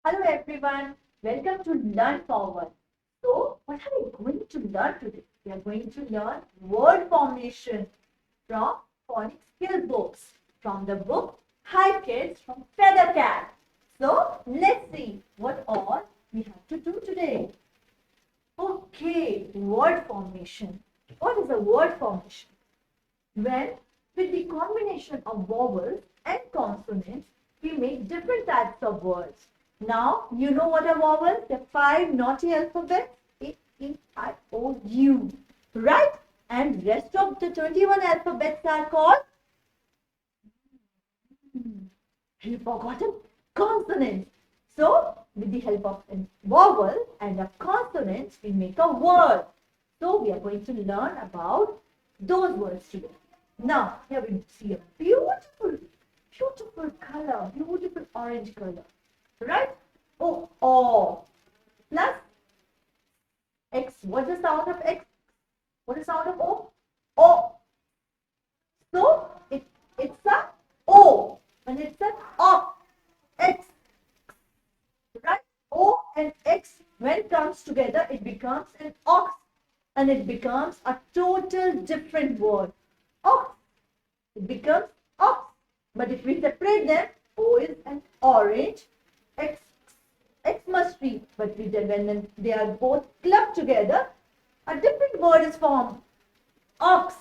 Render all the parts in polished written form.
Hello everyone, welcome to Learn Forward. So, what are we going to learn today? We are going to learn word formation from Phonic skill books from the book Hi Kids from Feather Cat. So, let's see what all we have to do today. Okay, word formation. What is a word formation? When with the combination of vowels and consonants, we make different types of words. Now, you know what are vowels? The five naughty alphabets. A, E, I, O, U. Right? And rest of the 21 alphabets are called, you forgotten, consonants. So, with the help of a vowel and a consonant, we make a word. So, we are going to learn about those words today. Now, here we see a beautiful, beautiful color, beautiful orange color, right? Oh, O plus X. What's the sound of X? What is the sound of O? O. So, it's a O and it's an O. X, right? O and X, when it comes together, it becomes an ox and it becomes a total different word. Ox. It becomes ox. But if we separate them, O is an orange, X must be. But when they are both clubbed together, a different word is formed. Ox.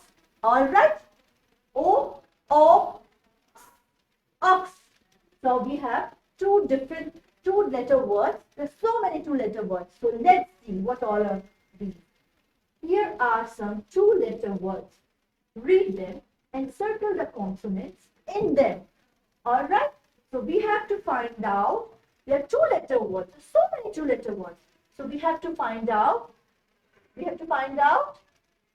Alright? O, ox. So we have two different two-letter words. There's so many two-letter words. So let's see what all are these. Here are some two-letter words. Read them and circle the consonants in them. Alright? So we have to find out, there are two-letter words. There's so many two-letter words. So we have to find out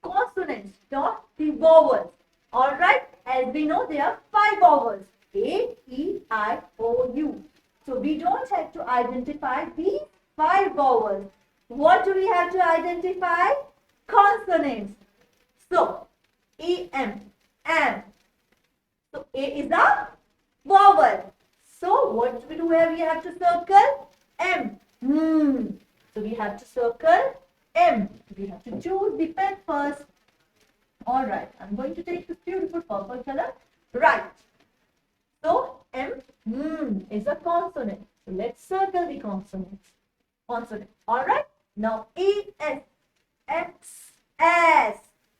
consonants, not the vowels. Alright? As we know, there are five vowels. A, E, I, O, U. So we don't have to identify these five vowels. What do we have to identify? Consonants. So, E, M, am. So, A is a vowel. So, what do we do here? We have to circle M. So, we have to circle M. We have to choose the pen first. Alright, I'm going to take this beautiful purple color. Right. So, M is a consonant. So, let's circle the consonants. Consonant. Alright. Now, E, S, X, S.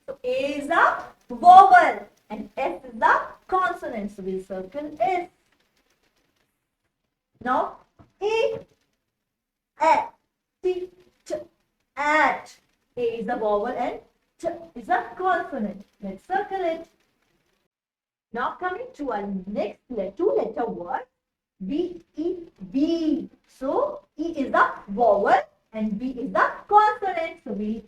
So, A is a vowel and S is a consonant. So, we'll circle S. Now, E, A, T, T, at. A is a vowel and T is a consonant. Let's circle it. Now coming to our next two-letter word, B, E, B. So, E is a vowel and B is a consonant. So, we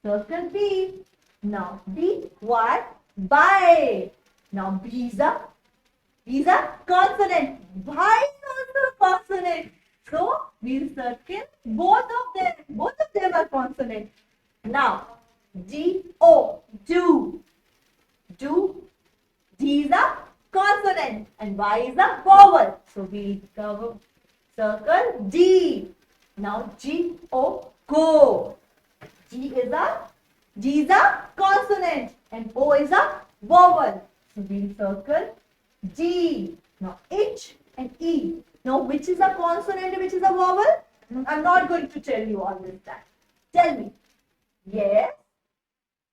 circle B. Now, B, Y, by. Now, B is a consonant. Y is also a consonant. So, we'll circle both of them. Both of them are consonant. Now, D, O, do. Do. D is a consonant and Y is a vowel. So we circle D. Now G, O, go. G is a consonant and O is a vowel. So we circle G. Now H and E. Now which is a consonant and which is a vowel? I'm not going to tell you all this time. Tell me. Yes.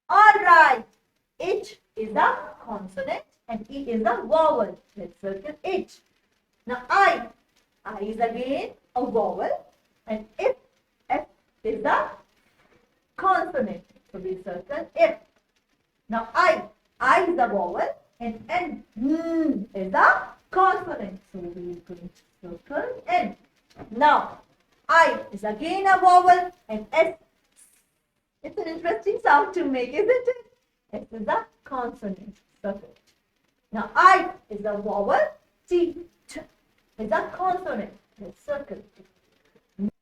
Alright. H is a consonant and E is a vowel. Let's circle H. Now I is again a vowel and F is a consonant. So we circle F. Now I is a vowel and N is a consonant. So we are going to circle N. Now I is again a vowel and S. It's an interesting sound to make, isn't it? S is a consonant. Circle. Now, I is a vowel. T is a consonant. Let's circle.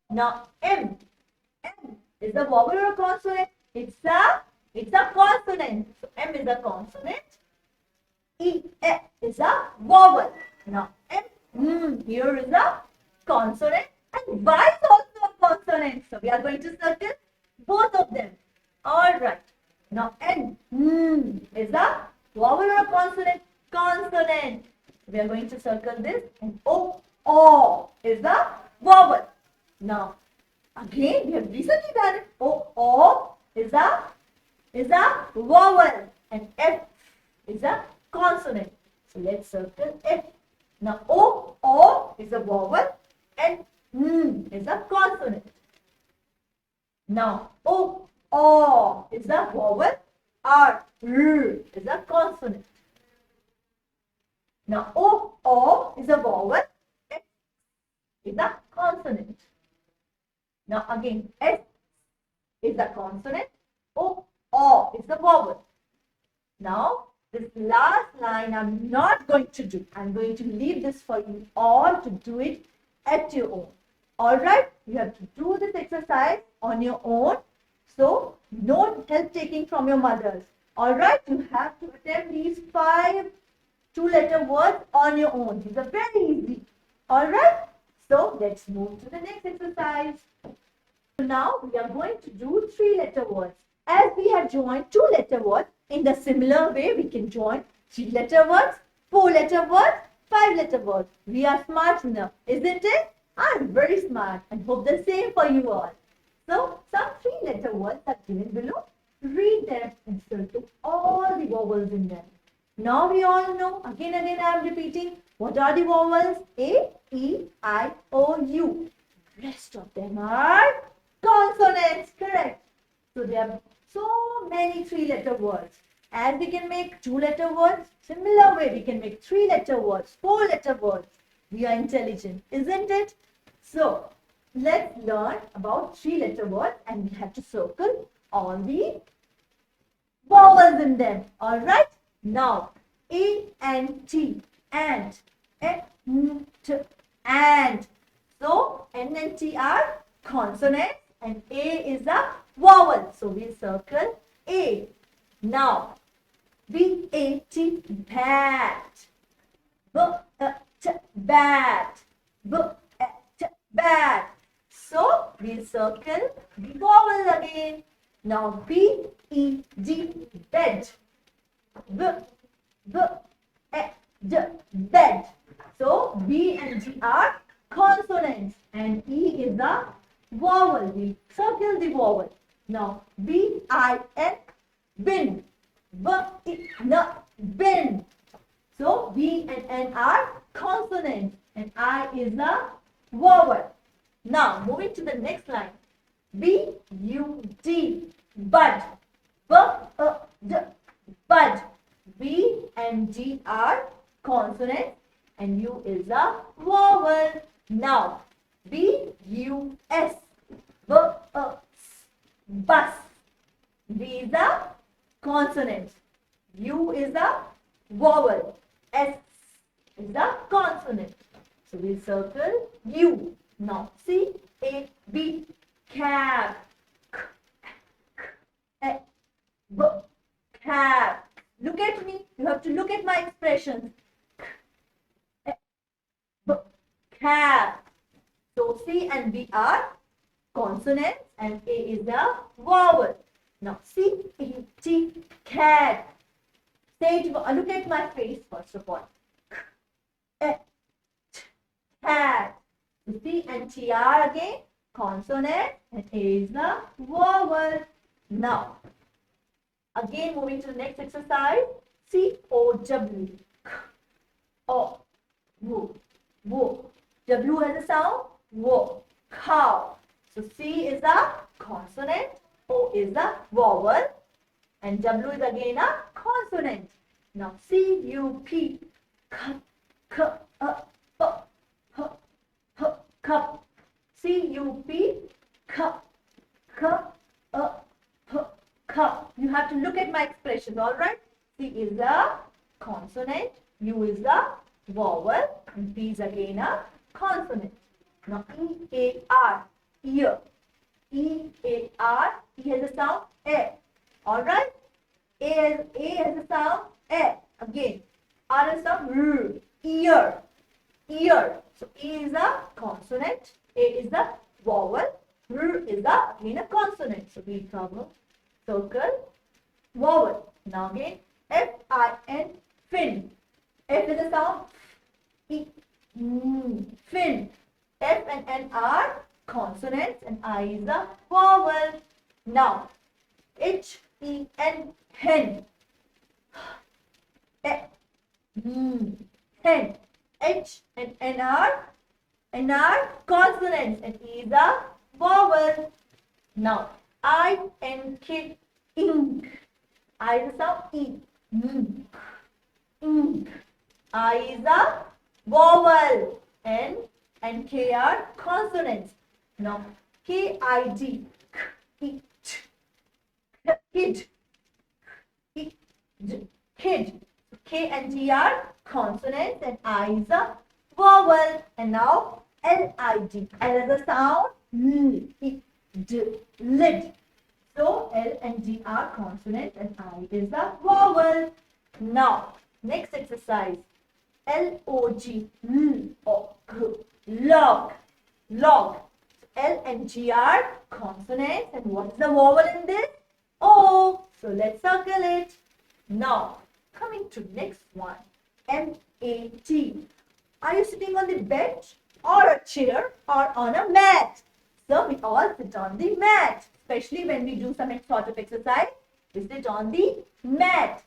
Now, M is a vowel or a consonant? It's a consonant. So, M is a consonant. E is a vowel. Now, M here is a consonant and Y is also a consonant. So we are going to circle both of them. All right. Now N is a vowel or a consonant? Consonant. We are going to circle this. And O is the vowel. Now again we have recently done it. O is a vowel and F is a consonant. So let's circle F. Now O is a vowel and is a consonant. Now O is a vowel, R is a consonant. Now O is a vowel, S is a consonant. Now again S is a consonant, O is a vowel. Now this last line I'm not going to do. I'm going to leave this for you all to do it at your own. Alright, you have to do this exercise on your own. So no help taking from your mothers. Alright, you have to attempt these 5 two-letter words on your own. These are very easy. Alright, so let's move to the next exercise. So now we are going to do 3-letter words. As we have joined 2-letter words, in the similar way we can join 3-letter words, 4-letter words, 5-letter words. We are smart enough, isn't it? I'm very smart and hope the same for you all. So some 3-letter words are given below. Read them and circle all the vowels in them. Now we all know, again I am repeating, what are the vowels? A, E, I, O, U. Rest of them are consonants, correct. So there are so many 3-letter words. As we can make 2-letter words, similar way we can make 3-letter words, 4-letter words. We are intelligent, isn't it? So let's learn about 3-letter words and we have to circle all the vowels in them. Alright? Now A and T, and and. So N and T are consonants and A is a vowel. So we circle A. Now B-A-T, bat. B-A-T, bat. B-A-T, bat. So we circle the vowel again. Now B-E-D, bed. B-E-D, bed. So B and D are consonants and E is a vowel. We circle the vowel. Now B-I-N, bin. B-I-N, bin. So B and N are consonants and I is a vowel. Now moving to the next line. B-U-D, bud. B-U-D, bud. B and D are consonants and U is a vowel. Now B-U-S, bus. B is a consonant. U is a vowel. S is a consonant. So we circle U. Now C-A-B, cab. B, cab. Look at me. You have to look at my expressions. B, cab. So C and B are consonants and A is a vowel. Now C-A-T, cat. Say it, look at my face first of all. Cat. C and T are again consonant and A is a vowel. Now, again moving to the next exercise. C-O-W. O. W. W. W has a sound. W. Cow. So C is a consonant. O is a vowel. And W is again a consonant. Now C-U-P. Cup. Cup. C-U-P. Cup. Cup. You have to look at my expression, alright? C is a consonant. U is a vowel. And P is again a consonant. Now E-A-R. Ear. E-A-R. E has a sound. A. Alright? A has a sound. A. Again. R has a sound. R. Ear. Ear. So E is a consonant, A is a vowel, R is again a consonant. So we cover, circle, vowel. Now again, F-I-N, fin. F is a sound, E, fin. F and N are consonants and I is a vowel. Now, H-E-N, hen. Hen. H and N are consonants and E is a vowel. Now, I-N-K, ink. I is a sound, E. Ink. I is a vowel. N and K are consonants. Now, K-I-D, kid. Kid. Kid. K and D are consonants and I is a vowel. And now L-I-D. L is a sound. Lid. So L and D are consonants and I is a vowel. Now, next exercise. L-O-G. Log. Log. L and G are consonants and what is the vowel in this? O. So let's circle it. Now, coming to next one. M-A-T. Are you sitting on the bench or a chair or on a mat? So we all sit on the mat. Especially when we do some sort of exercise, we sit on the mat.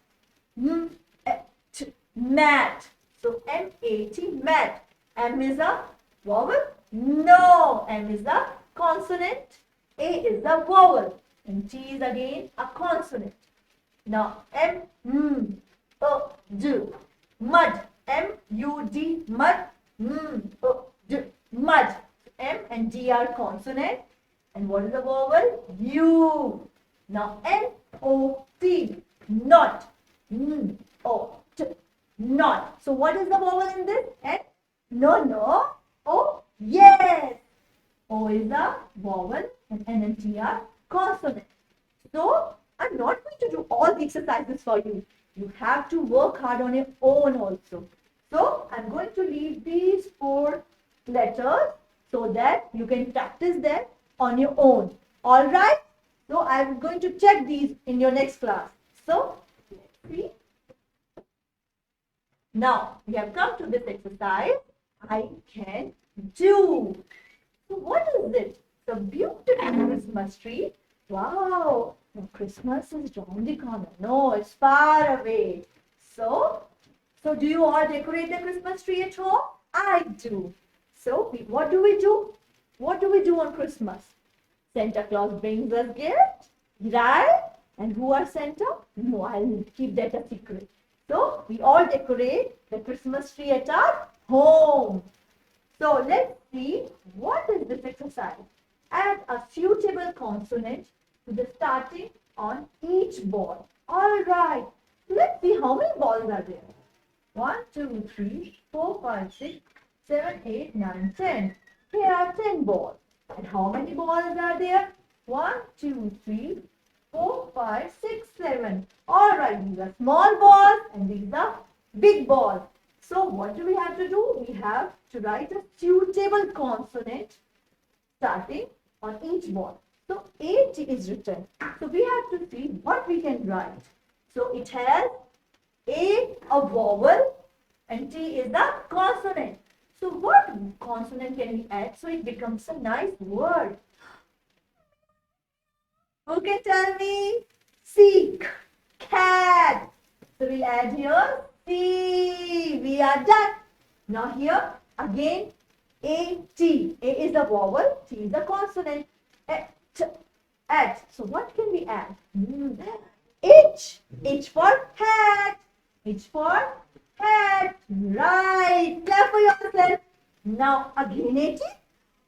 Mat. So M-A-T, mat. M is a vowel? No. M is a consonant. A is a vowel. And T is again a consonant. Now, M-U-D. Mud. M-U-D. Mud. M-U-D. Mud. M and D are consonant. And what is the vowel? U. Now, N-O-T. Not. N-O-T. Not. So, what is the vowel in this? N? No. O? Yes. O is a vowel and N and T are consonant. So, I'm not going to do all the exercises for you. You have to work hard on your own also. So, I'm going to leave these 4 letters so that you can practice them on your own. Alright? So, I'm going to check these in your next class. So, let's see. Now, we have come to this exercise. I can do. So, what is it? The beautiful Christmas tree. Wow. Now, Christmas is around the corner. No, it's far away. So do you all decorate the Christmas tree at home? I do. So, what do we do? What do we do on Christmas? Santa Claus brings us gifts, right? And who are Santa? No, I'll keep that a secret. So, we all decorate the Christmas tree at our home. So, let's see what is this exercise. Add a suitable consonant to the starting on each ball. Alright, let's see how many balls are there. 1, 2, 3, 4, 5, 6, 7, 8, 9, 10. Here are 10 balls. And how many balls are there? 1, 2, 3, 4, 5, 6, 7. Alright, these are small balls and these are big balls. So what do we have to do? We have to write a suitable consonant starting on each ball. So A T is written. So we have to see what we can write. So it has A vowel and T is the consonant. So what consonant can we add so it becomes a nice word? Who can tell me? Seek. Cat. So we'll add here C. We are done. Now here again A-T. A is a vowel. T is a consonant. At. So what can we add? H. H for hat. H for hat. Right. Clap for yourself. Now again A-T.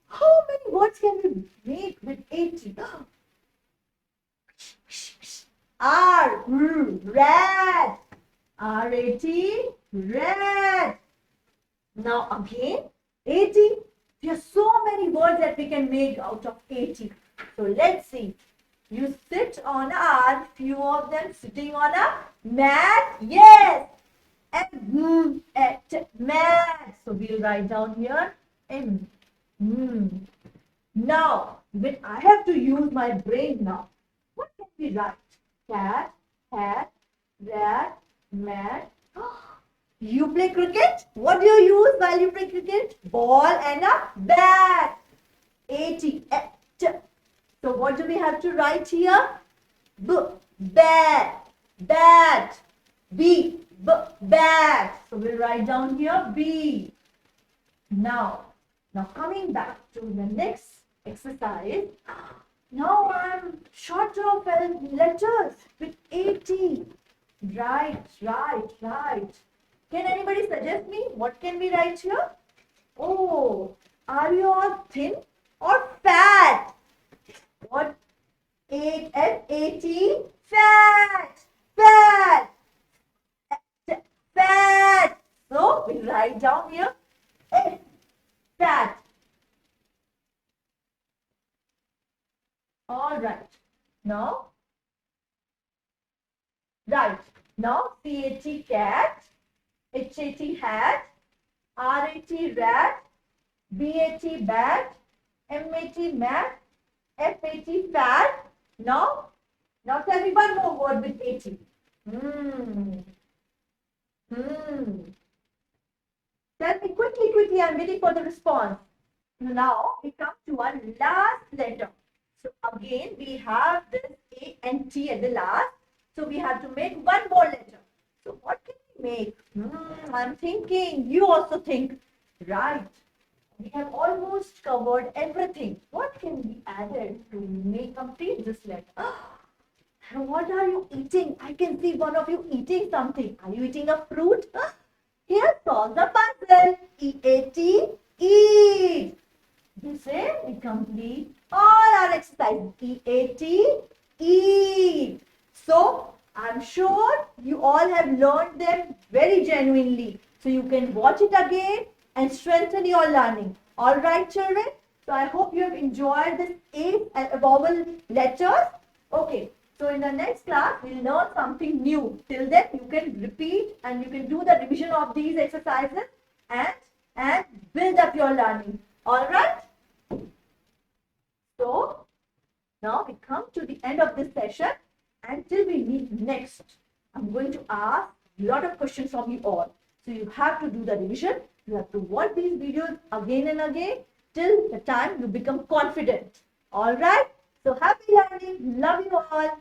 How many words can we make with A-T? R. Rat. R-A-T. Rat. Now again A-T. There are so many words that we can make out of A-T. So let's see. You sit on a, few of them sitting on a mat. Yes. Mad. So we'll write down here M. Now, when I have to use my brain now, what can we write? Cat, hat, rat, mat. You play cricket? What do you use while you play cricket? Ball and a bat. A-T. So what do we have to write here? Bat. Bat. B. Bat. So we'll write down here B. Now coming back to the next exercise. Now I'm short of letters with A-T. Right. Can anybody suggest me? What can we write here? Oh, are you all thin or fat? What? F-A-T? Fat. Fat. So we write down here F. Fat. All right. Now, C-A-T cat, H-A-T hat, R-A-T rat, B-A-T bat, M-A-T mat, F-A-T fat. Now tell me one more word with A-T. Tell me quickly, I'm waiting for the response. Now we come to our last letter. So again, we have this A and T at the last. So we have to make one more letter. So what can we make? I'm thinking, you also think. Right. We have almost covered everything. What can be added to make complete this letter? What are you eating? I can see one of you eating something. Are you eating a fruit? Here solve the puzzle. E-A-T, eat. This way we complete all our exercises. E-A-T, eat. So I'm sure you all have learned them very genuinely. So you can watch it again and strengthen your learning. All right, children? So I hope you have enjoyed this 8 vowel letters. Okay. So in the next class, we'll learn something new. Till then, you can repeat and you can do the revision of these exercises and build up your learning. All right? So now we come to the end of this session. Until we meet next, I'm going to ask a lot of questions from you all. So you have to do the revision. You have to watch these videos again and again till the time you become confident. All right? So happy learning. Love you all.